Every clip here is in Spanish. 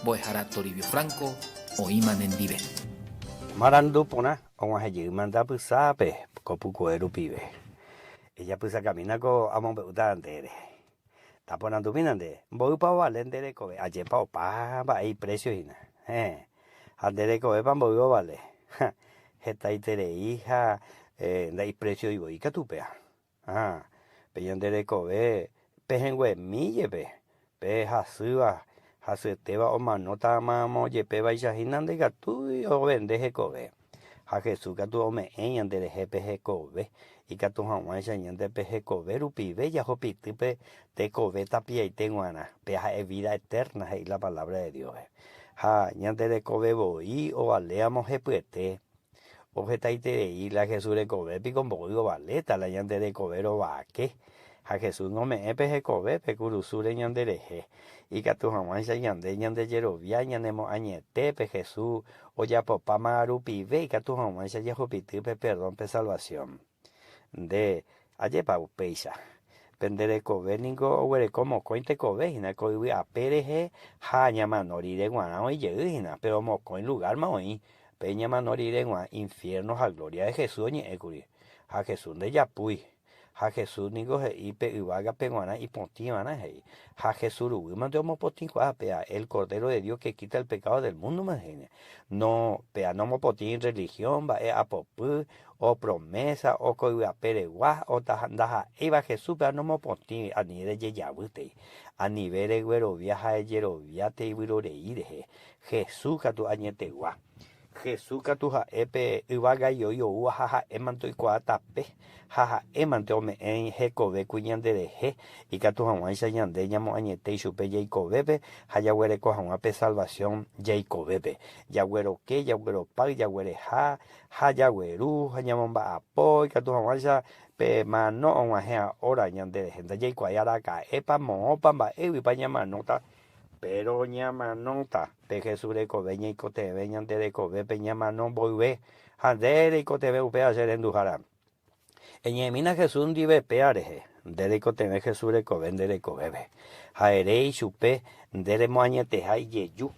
Boejara Toribio Franco, Oiman en Dive. Marandu pona, on haji manda pusape, copucuero pibe. Ella pusa camina co amon beuta antere. Taponando minande, voy pa valendere cobe, aye pa opa, va hay precio hina. Andere cobe pan voy vale. Heta itere hija, dai precio y voy catupea. Peyandere cobe, pejengue mille pe hasuba. Haseteba o manota mamo yepe ishahinande gatu o vendeje kobe. Ha Jesús gatu o me eñande de jepe kobe. Y gatu hawan shanyande peje kobe rupibe ya hopitipe te kobe tapia y tenguana. Peja es vida eterna y la palabra de Dios. Ha ñande de kobe boí o aleamos jepuete. O jetaite y la Jesús de kobe pi con boí o valeta la ñande de kobe o vaque. A Jesús no me epeje kobe pe kurusure ñandereje. Y que tu jamás ñande ñande yerovia ñanemo añete pe Jesús o ya popa marupi ve y que tu jamás ya jopiti pe perdón pe salvación. De aye pa upeisa. Pendere kobe ningo were como cointe kobe hina koiwi apereje ha ñama norire guana o hina pero mo coin lugar ma hoy pe ñama norire guana infiernos a gloria de Jesús ni ekuri. A Jesús de yapui. Ha Jesús nigo y pe ibaga peguana y pontivana hey. Ha Jesús uiman de homo potin pea el cordero de Dios que quita el pecado del mundo más no pea no mo potin religión va a popu o promesa o coiba peregua o tajandaja iba Jesús pea no mo potin a ni de yeyabute a nivel de güero viaja de yeroviate y güero de Jesús que tu añete gua Jesús katuja epe ibaga yo jaja emanto ikuatape jaja emante ome en jekove kuñandereje y katuja waisa ñande ñamo añete chupe yaikovepe hayagüere koja ape salvación yaikovepe yagüero que yagüero pag yagüere ha yagüeru hañamomba apo y katuja waisa pe mano onajea ora ñandereje nda yaikuayara ka epa mopa mba ewi pa ñamanota pero ñamanota pe Jesús de cobeña y cotebe ñante de cobe pe ñamanon boive handere y cotebe upe hacer endujara eñemina Jesús dive peareje de cotebe Jesús de cobe de cobebe jaere y chupe de moañete hay yeyu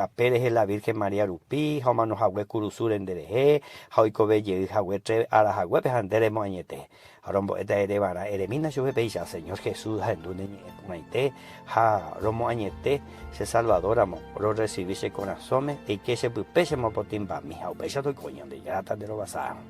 apereje la Virgen María Rupi homano jagüe kurusure endereje jaikobe ye jagüe tre ara jagüe pe handere moañete rombo eta erevara eremina chupe peisa Señor Jesús handune maite ha romo añete se salvador amo lo recibirse corazón y que se pupe se mo potimba mi jaupe ya estoy coño de ya ta de lo basado